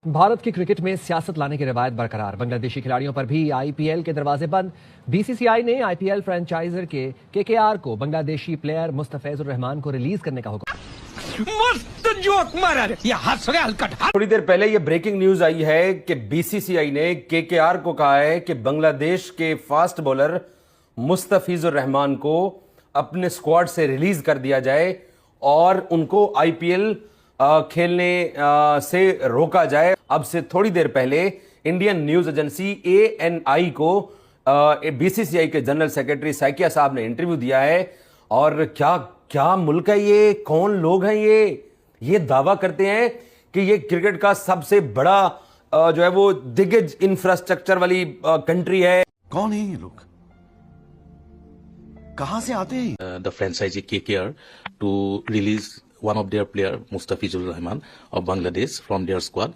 भारत की क्रिकेट में सियासत लाने की रवायत बरकरार, बांग्लादेशी खिलाड़ियों पर भी आईपीएल के दरवाजे बंद। बीसीसीआई ने आईपीएल फ्रेंचाइजर के केकेआर को बांग्लादेशी प्लेयर मुस्तफिजुर रहमान को रिलीज करने का हुक्म। मस्त जोक मारा रे, ये हंस रहे हलकट। थोड़ी देर पहले ये ब्रेकिंग न्यूज आई है कि बीसीसीआई ने केकेआर को कहा है कि बांग्लादेश के फास्ट बॉलर मुस्तफिजुर रहमान को अपने स्क्वाड से रिलीज कर दिया जाए और उनको आईपीएल खेलने से रोका जाए। अब से थोड़ी देर पहले इंडियन न्यूज एजेंसी एएनआई को बीसीसीआई के जनरल सेक्रेटरी सैकिया साहब ने इंटरव्यू दिया है। और क्या क्या मुल्क है ये, कौन लोग हैं ये दावा करते हैं कि ये क्रिकेट का सबसे बड़ा जो है वो दिग्गज इंफ्रास्ट्रक्चर वाली कंट्री है। कौन है ये लोग, कहां से आते हैं? The franchisee KKR to release one of their player Mustafizur Rahman of Bangladesh from their squad.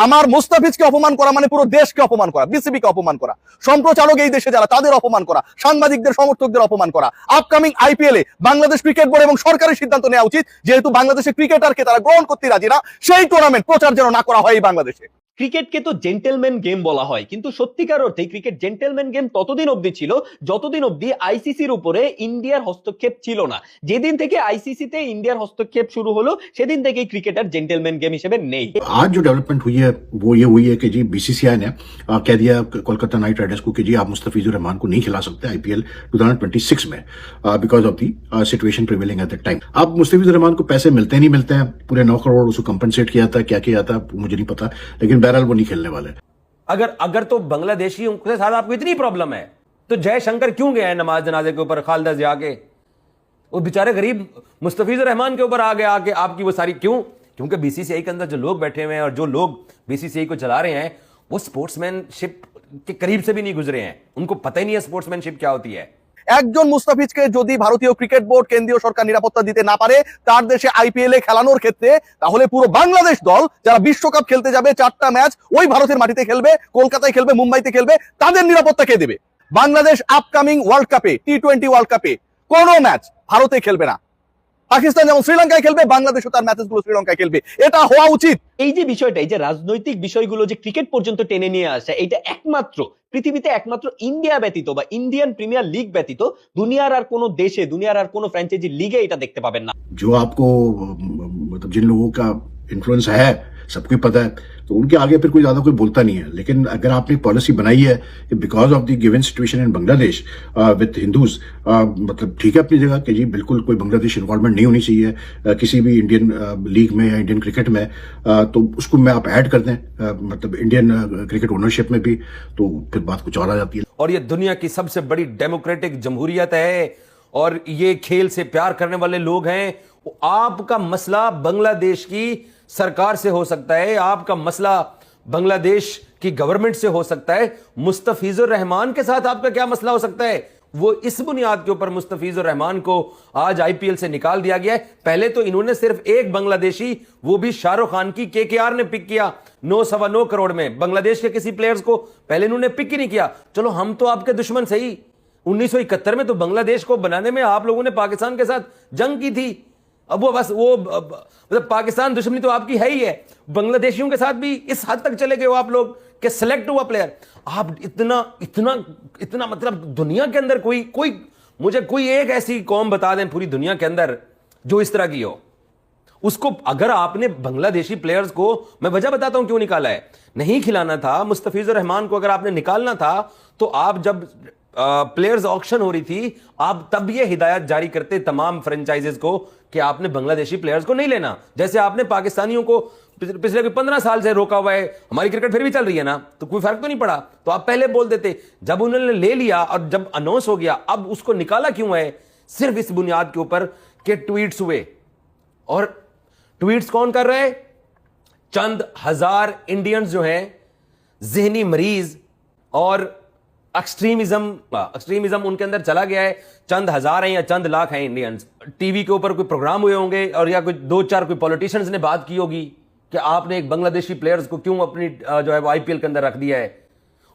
আমার মুস্তাফিজকে অপমান করা মানে পুরো দেশকে অপমান করা, বিসিবিকে অপমান করা, সম্প্রচারক এই দেশে যারা তাদের অপমান করা, সাংবাদিকদের সমর্থকদের অপমান করা। আপকামিং আইপিএলে বাংলাদেশ ক্রিকেট বোর্ড এবং সরকারের সিদ্ধান্ত নেওয়া উচিত, যেহেতু বাংলাদেশের ক্রিকেটারকে তারা গ্রহণ করতে রাজি না, সেই টুর্নামেন্ট প্রচার যেন না করা হয় এই বাংলাদেশে। ক্রিকেটকে তো জেন্টেলম্যান গেম বলা হয়, কিন্তু সত্যিকার অর্থে ক্রিকেট জেন্টেলম্যান গেম ততদিন অবধি ছিল যতদিন অবধি আইসিসির উপরে ইন্ডিয়ার হস্তক্ষেপ ছিল না। যেদিন থেকে আইসিসিতে ইন্ডিয়ার হস্তক্ষেপ শুরু হলো সেদিন থেকেই ক্রিকেটার জেন্টেলম্যান গেম হিসেবে নেই। आज जो डेवलपमेंट हुई है वो ये हुई है कि जी बीसीसीआई ने कह दिया कोलकाता नाइट राइडर्स को कि जी आप मुस्तफिजुर रहमान को नहीं खिला सकते आईपीएल 2026 में because of the situation prevailing at that time. अब मुस्तफिजुर रहमान को पैसे मिलते नहीं मिलते हैं, पूरे 9 करोड़ उसको कंपनसेट किया था, क्या किया था मुझे नहीं पता, लेकिन बहरहाल वो नहीं खेलने वाले। अगर तो बांग्लादेशियों के साथ आपको इतनी प्रॉब्लम है तो जयशंकर क्यों गए हैं नमाज जनाजे के ऊपर खालदा जिया के? वो बेचारे गरीब मुस्तफिजुर रहमान के ऊपर आ गए आके आपकी वो सारी क्यों? क्योंकि बीसीसीआई के अंदर जो लोग बैठे हुए हैं और जो लोग बीसीसीआई को चला रहे हैं वो स्पोर्ट्समैनशिप के करीब से भी नहीं गुजरे हैं, उनको पता ही नहीं है स्पोर्ट्समैनशिप क्या होती है। একজন মুস্তাফিজকে যদি ভারতীয় ক্রিকেট বোর্ড, কেন্দ্রীয় সরকার নিরাপত্তা দিতে না পারে তার দেশে আইপিএল এ খেলানোর ক্ষেত্রে, তাহলে পুরো বাংলাদেশ দল যারা বিশ্বকাপ খেলতে যাবে 4টা ম্যাচ ওই ভারতের মাটিতে খেলবে, কলকাতায় খেলবে, মুম্বাইতে খেলবে, তাদের নিরাপত্তা কে দেবে? বাংলাদেশ আপকামিং ওয়ার্ল্ড কাপে, টি20 ওয়ার্ল্ড কাপে কোনো ম্যাচ ভারতে খেলবে না। পাকিস্তান যেমন শ্রীলঙ্কায় খেলবে, বাংলাদেশও তার ম্যাচেসগুলো শ্রীলঙ্কায় খেলবে। এটা হওয়া উচিত। এই যে বিষয়টা, এই যে রাজনৈতিক বিষয়গুলো যে ক্রিকেট পর্যন্ত টেনে নিয়ে আসে, এটা একমাত্র পৃথিবীতে একমাত্র ইন্ডিয়া ব্যতীত বা ইন্ডিয়ান প্রিমিয়ার লিগ ব্যতীত দুনিয়ার আর কোনো দেশে, দুনিয়ার আর কোনো ফ্র্যাঞ্চাইজি লিগে এটা देखते পাবেন না। जो आपको मतलब जिन लोगों का इन्फ्लुएंस है सबको पता है, तो उनके आगे फिर कोई ज्यादा कोई बोलता नहीं है। लेकिन अगर आपने एक पॉलिसी बनाई है कि because of the given situation in Bangladesh with Hindus, मतलब ठीक है अपनी जगह कि जी बिल्कुल कोई बांग्लादेश इन्वॉल्वमेंट नहीं होनी चाहिए किसी भी इंडियन लीग में या इंडियन क्रिकेट में, तो उसको में आप ऐड कर दें मतलब इंडियन क्रिकेट ओनरशिप में भी, तो फिर बात कुछ और आ जाती है। और ये दुनिया की सबसे बड़ी डेमोक्रेटिक जमहूरियत है और ये खेल से प्यार करने वाले लोग हैं। आपका मसला बांग्लादेश की सरकार से हो सकता है, आपका मसला बांग्लादेश की गवर्नमेंट से हो सकता है, मुस्तफिजुर रहमान के साथ आपका क्या मसला हो सकता है? वो इस बुनियाद के ऊपर मुस्तफिजुर रहमान को आज आईपीएल से निकाल दिया गया है। पहले तो इन्होंने सिर्फ एक बांग्लादेशी, वो भी शाहरुख खान की केकेआर ने पिक किया 9.25 करोड़ में। बांग्लादेश के किसी प्लेयर्स को पहले इन्होंने पिक ही नहीं किया। चलो हम तो आपके दुश्मन सही, 1971 में तो बांग्लादेश को बनाने में आप लोगों ने पाकिस्तान के साथ जंग की थी। अब वो बस वो मतलब पाकिस्तान दुश्मनी तो आपकी है ही है, बांग्लादेशियों के साथ भी इस हद तक चले गए हो आप लोग कि सेलेक्ट हुआ प्लेयर। आप इतना इतना इतना मतलब दुनिया के अंदर कोई मुझे कोई एक ऐसी कौम बता दें पूरी दुनिया के अंदर जो इस तरह की हो। उसको अगर आपने बांग्लादेशी प्लेयर्स को, मैं वजह बताता हूं क्यों निकाला है, नहीं खिलाना था मुस्तफिजुर रहमान को, अगर आपने निकालना था तो आप जब प्लेयर्स ऑक्शन हो रही थी आप तब ये हिदायत जारी करते तमाम फ्रेंचाइजेस को कि आपने बांग्लादेशी प्लेयर्स को नहीं लेना। जैसे आपने पाकिस्तानियों को पिछले 15 साल से रोका हुआ है, हमारी क्रिकेट फिर भी चल रही है ना, तो कोई फर्क तो नहीं पड़ा, तो आप पहले बोल देते। जब उन्होंने ले लिया और जब अनाउंस हो गया, अब उसको निकाला क्यों है? सिर्फ इस बुनियाद के ऊपर कि ट्वीट्स हुए। और ट्वीट्स कौन कर रहे हैं? चंद हजार इंडियंस जो हैं, जहनी मरीज और एक्सट्रीमिज्म उनके अंदर चला गया है। चंद हजार हैं या चंद लाख हैं इंडियंस। टीवी के ऊपर कोई प्रोग्राम हुए होंगे और या कोई 2-4 कोई पॉलिटिशियंस ने बात की होगी कि आपने एक बांग्लादेशी प्लेयर्स को क्यों अपनी जो है वो आईपीएल के अंदर रख दिया है।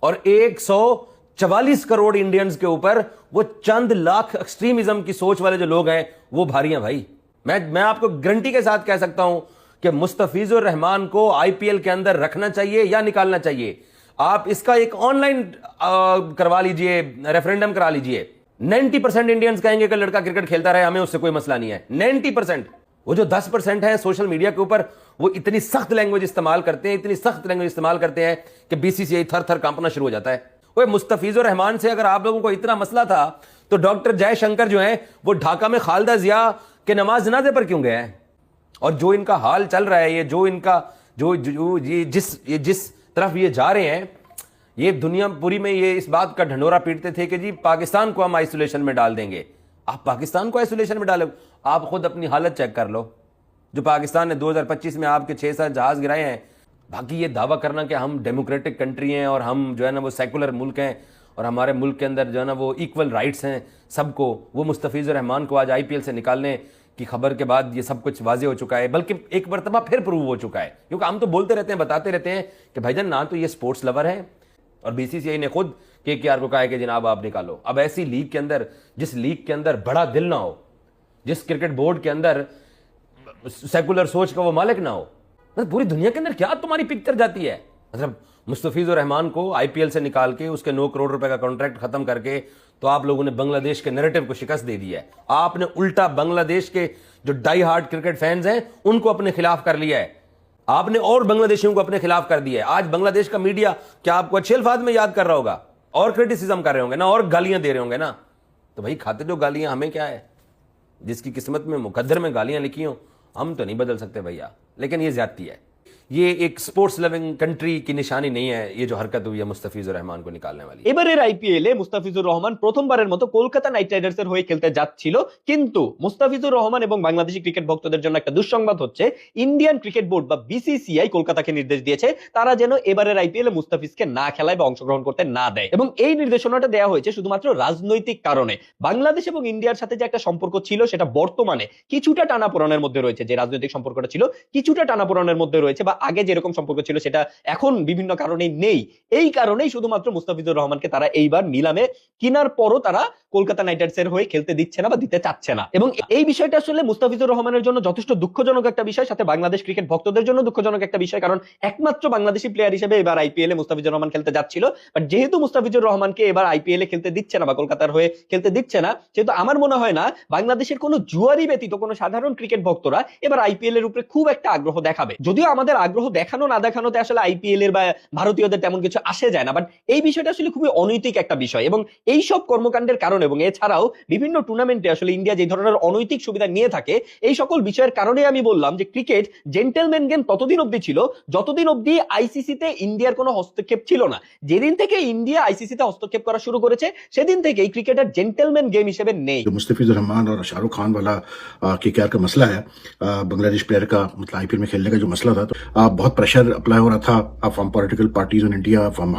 और 144 करोड़ इंडियंस के ऊपर वो चंद लाख एक्सट्रीमिज्म की सोच वाले जो लोग हैं वो भारी हैं भाई। मैं आपको गारंटी के साथ कह सकता हूं कि मुस्तफिजुर रहमान को आईपीएल के अंदर रखना चाहिए या निकालना चाहिए। आप इसका एक ऑनलाइन करवा लीजिए, रेफरेंडम करा लीजिए। 90% इंडियंस कहेंगे कि लड़का क्रिकेट खेलता रहे, हमें उससे कोई मसला नहीं है। 90%। वो जो 10% है सोशल मीडिया के ऊपर, वो इतनी सख्त लैंग्वेज इस्तेमाल करते हैं, इतनी सख्त लैंग्वेज इस्तेमाल करते हैं कि बीसीसीआई थर थर कांपना शुरू हो जाता है। वो मुस्तफिजुर रहमान से अगर आप लोगों को इतना मसला था तो डॉक्टर जयशंकर जो है वो ढाका में खालिदा जिया के नमाज जनाजे पर क्यों गए हैं? और जो इनका हाल चल रहा है, ये जो इनका ये जिस तरफ ये जा रहे हैं, ये दुनिया पूरी में ये इस बात का ढंढोरा पीटते थे कि जी पाकिस्तान को हम आइसोलेशन में डाल देंगे। आप पाकिस्तान को आइसोलेशन में डालो? आप खुद अपनी हालत चेक कर लो। जो पाकिस्तान ने 2025 में आपके 6-7 जहाज गिराए हैं। बाकी ये दावा करना कि हम डेमोक्रेटिक कंट्री हैं और हम जो है ना वो सेकुलर मुल्क हैं और हमारे मुल्क के अंदर जो है ना वो इक्वल राइट्स हैं सबको, वो मुस्तफिजुर रहमान को आज आईपीएल से निकालने की खबर के बाद ये सब कुछ वाजे हो चुका है, बल्कि एक मरतबा फिर प्रूव हो चुका है। क्योंकि हम तो बोलते रहते हैं, बताते रहते हैं कि भाईजान ना तो ये स्पोर्ट्स लवर है, और बीसीसीआई ने खुद केकेआर को कहा है कि जनाब आप निकालो। अब ऐसी लीग के अंदर, जिस लीग के अंदर बड़ा दिल ना हो, जिस क्रिकेट बोर्ड के अंदर सेकुलर सोच का वो मालिक ना हो, मतलब पूरी दुनिया के अंदर क्या तुम्हारी पिक्चर जाती है? मतलब मुस्तफिजुर रहमान को आईपीएल से निकाल के उसके 9 करोड़ रुपए का कॉन्ट्रैक्ट खत्म करके तो आप लोगों ने बांग्लादेश के नैरेटिव को शिकस्त दे दी है। आपने उल्टा बांग्लादेश के जो डाई हार्ड क्रिकेट फैंस हैं उनको अपने खिलाफ कर लिया है आपने, और बांग्लादेशियों को अपने खिलाफ कर दिया है। आज बांग्लादेश का मीडिया क्या आपको अच्छे अल्फाज में याद कर रहा होगा? और क्रिटिसिज्म कर रहे होंगे ना, और गालियां दे रहे होंगे ना। तो भाई खाते जो गालियां, हमें क्या है? जिसकी किस्मत में मुकद्दर में गालियां लिखी हो, हम तो नहीं बदल सकते भैया। लेकिन ये ज्यादती है, ये एक स्पोर्ट्स लविंग कंट्री की निशानी नहीं है, ये जो हरकत हुई है मुस्तफिजुर रहमान को निकालने वाली। এবারের আইপিএল এ মুস্তাফিজুর রহমান প্রথমবারের মতো কলকাতা নাইট রাইডার্সের হয়ে খেলতে যাচ্ছিল, কিন্তু মুস্তাফিজুর রহমান এবং বাংলাদেশি ক্রিকেট ভক্তদের জন্য একটা দুঃসংবাদ হচ্ছে, ইন্ডিয়ান ক্রিকেট বোর্ড বা বিসিসিআই কলকাতাকে নির্দেশ দিয়েছে তারা যেন এবারের আইপিএল এ মুস্তাফিজকে না খেলায় বা অংশগ্রহণ করতে না দেয়। এবং এই নির্দেশনাটা দেওয়া হয়েছে শুধুমাত্র রাজনৈতিক কারণে। বাংলাদেশ এবং ইন্ডিয়ার সাথে যে একটা সম্পর্ক ছিল সেটা বর্তমানে কিছুটা টানাপোড়েনের মধ্যে রয়েছে, যে রাজনৈতিক সম্পর্কটা ছিল কিছুটা টানাপোড়েনের মধ্যে রয়েছে, বা আগে যেরকম সম্পর্ক ছিল সেটা এখন বিভিন্ন কারণে নেই। এই কারণেই শুধুমাত্র মুস্তাফিজুর রহমানকে তারা এইবার নিলামে কেনার পরও তারা কলকাতা নাইট রাইডার্সের হয়ে খেলতে দিচ্ছে না বা দিতে চাচ্ছে না। এবং এই বিষয়টা আসলে মুস্তাফিজুর রহমানের জন্য যথেষ্ট দুঃখজনক একটা বিষয়, সাথে বাংলাদেশ ক্রিকেট ভক্তদের জন্য দুঃখজনক একটা বিষয়। কারণ একমাত্র বাংলাদেশি প্লেয়ার হিসেবে এবার আইপিএল এ মুস্তাফিজুর রহমান খেলতে যাচ্ছিল, বাট যেহেতু মুস্তাফিজুর রহমানকে এবার আইপিএল এ খেলতে দিচ্ছে না বা কলকাতার হয়ে খেলতে দিচ্ছে না, সেহেতু আমার মনে হয় না বাংলাদেশের কোনো জুয়ারি ব্যতীত কোনো সাধারণ ক্রিকেট ভক্তরা এবার আইপিএল এর উপরে খুব একটা আগ্রহ দেখাবে। যদিও আমাদের আগ্রহ দেখানো না দেখানোতে আসলে আইপিএল এর বা ভারতীয়দের তেমন কিছু আসে যায় না, বাট এই বিষয়টা আসলে খুবই অনৈতিক একটা বিষয়। এবং এই সব কর্মকাণ্ডের কারণে এবং এছাড়াও বিভিন্ন টুর্নামেন্টে আসলে ইন্ডিয়া যে ধরনের অনৈতিক সুবিধা নিয়ে থাকে, এই সকল বিষয়ের কারণে আমি বললাম যে ক্রিকেট জেন্টেলম্যান গেম ততদিন অবধি ছিল যতদিন অবধি আইসিসি তে ইন্ডিয়ার কোনো হস্তক্ষেপ ছিল না। যেদিন থেকে ইন্ডিয়া আইসিসি তে হস্তক্ষেপ করা শুরু করেছে সেদিন থেকে এই ক্রিকেটার জেন্টেলম্যান গেম হিসেবে নেই। जो मुस्तफिजुर रहमान और शाहरुख खान वाला केकेआर का मसला है, बांग्लादेश प्लेयर का मतलब आईपीएल में खेलने का जो मसला था, तो बहुत प्रेशर अप्लाई हो रहा था from political parties in India, from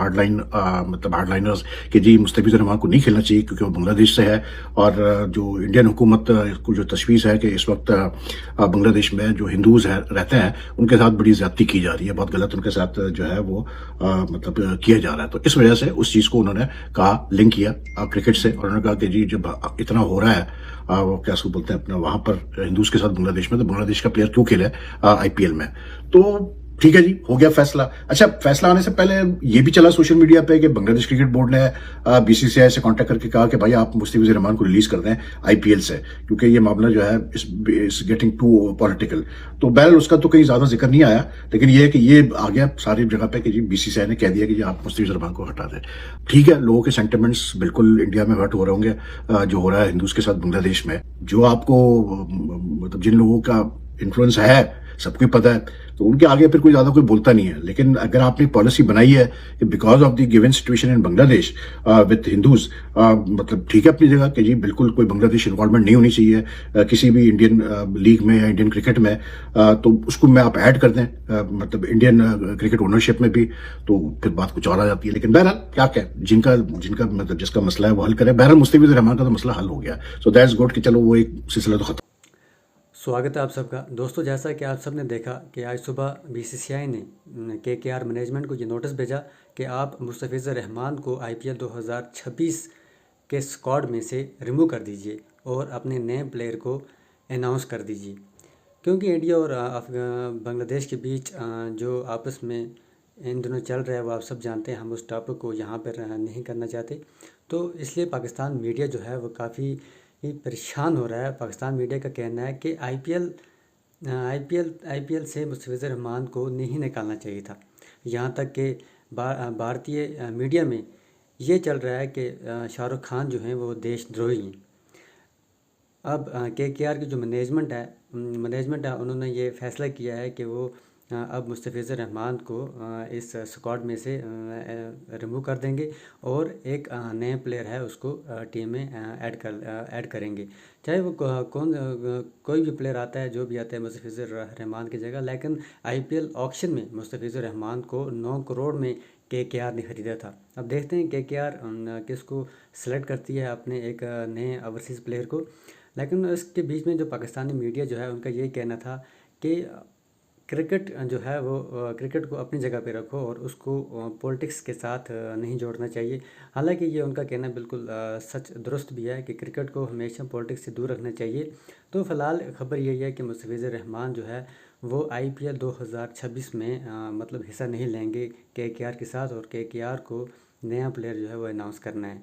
मतलब हार्डलाइनर्स कि जी मुस्तफिजुर रहमान को नहीं खेलना चाहिए क्योंकि वो बांग्लादेश से है। और जो इंडियन हुकूमत को जो तशवीश है कि इस वक्त बांग्लादेश में जो हिंदूज रहते हैं उनके साथ बड़ी ज्यादती की जा रही है, बहुत गलत उनके साथ जो है वो मतलब किया जा रहा है। तो इस वजह से उस चीज को उन्होंने कहा, लिंक किया क्रिकेट से, और उन्होंने कहा कि जी जब इतना हो रहा है वो क्या उसको बोलते हैं अपना वहां पर हिंदूज के साथ बांग्लादेश में, तो बांग्लादेश का प्लेयर क्यों खेले आईपीएल में। तो ठीक है जी, हो गया फैसला। अच्छा, फैसला आने से पहले ये भी चला सोशल मीडिया पे कि बांग्लादेश क्रिकेट बोर्ड ने बीसीसीआई से कांटेक्ट करके कहा कि भाई आप मुस्तफिजुर रहमान को रिलीज कर दें आईपीएल से, क्योंकि ये मामला जो है इस गेटिंग टू पॉलिटिकल। तो बहरहाल उसका तो कहीं ज्यादा जिक्र नहीं आया, लेकिन ये है कि ये आ गया सारी जगह पे कि जी बीसीसीआई ने कह दिया कि जी आप मुस्तफिजुर रहमान को हटा दें। ठीक है, लोगों के सेंटिमेंट्स बिल्कुल इंडिया में हर्ट हो रहे होंगे जो हो रहा है हिंदूज के साथ बांग्लादेश में। जो आपको मतलब जिन लोगों का इन्फ्लुएंस है सबको पता है, तो उनके आगे फिर कोई ज्यादा कोई बोलता नहीं है। लेकिन अगर आपने पॉलिसी बनाई है कि because of the given situation in Bangladesh with Hindus, मतलब ठीक है अपनी जगह कि जी बिल्कुल कोई बांग्लादेश इन्वॉल्वमेंट नहीं होनी चाहिए किसी भी इंडियन लीग में या इंडियन क्रिकेट में, तो उसको में आप ऐड कर दें मतलब इंडियन क्रिकेट ओनरशिप में भी, तो फिर बात कुछ और आ जाती है। लेकिन बहरहाल क्या कहें, जिनका मतलब जिसका मसला है वो हल करें। बहरहाल मुस्तफिजुर रहमान का तो मसला हल हो गया, सो दैट्स गुड कि चलो वो एक सिलसिला तो खत्म। स्वागत है आप सबका। दोस्तों, जैसा कि आप सबने देखा कि आज सुबह बीसीसीआई ने केकेआर मैनेजमेंट को ये नोटिस भेजा कि आप मुस्तफिजुर रहमान को आईपीएल 2026 के स्क्वाड में से रिमूव कर दीजिए और अपने नए प्लेयर को अनाउंस कर दीजिए। क्योंकि इंडिया और बांग्लादेश के बीच जो आपस में इन दिनों चल रहा है वो आप सब जानते हैं, हम उस टॉपिक को यहाँ पर नहीं करना चाहते। तो इसलिए पाकिस्तान मीडिया जो है वो काफ़ी परेशान हो रहा है। पाकिस्तान मीडिया का कहना है कि आईपीएल से मुस्तफिज़ुर रहमान को नहीं निकालना चाहिए था। यहाँ तक कि भारतीय मीडिया में ये चल रहा है कि शाहरुख खान जो हैं वो देशद्रोही हैं। अब केकेआर की जो मैनेजमेंट है उन्होंने ये फैसला किया है कि वो अब मुस्तफिज़ुर रहमान को इस स्क्वाड में से रिमूव कर देंगे और एक नए प्लेयर है उसको टीम में ऐड करेंगे। चाहे वो कोई भी प्लेयर आता है, जो भी आता है मुस्तफिज़ुर रहमान की जगह। लेकिन आईपीएल ऑक्शन में मुस्तफिज़ुर रहमान को 9 करोड़ में केकेआर ने ख़रीदा था। अब देखते हैं केकेआर किसको सेलेक्ट करती है अपने एक नए ओवरसीज़ प्लेयर को। लेकिन इसके बीच में जो पाकिस्तानी मीडिया जो है उनका यही कहना था कि क्रिकेट जो है वो क्रिकेट को अपनी जगह पे रखो और उसको पॉलिटिक्स के साथ नहीं जोड़ना चाहिए। हालांकि ये उनका कहना बिल्कुल सच दुरुस्त भी है कि क्रिकेट को हमेशा पॉलिटिक्स से दूर रखना चाहिए। तो फ़िलहाल खबर यही है कि मुस्तफिज़ुर रहमान जो है वो आईपीएल 2026 में मतलब हिस्सा नहीं लेंगे केकेआर के साथ, और केकेआर को नया प्लेयर जो है वो अनाउंस करना है।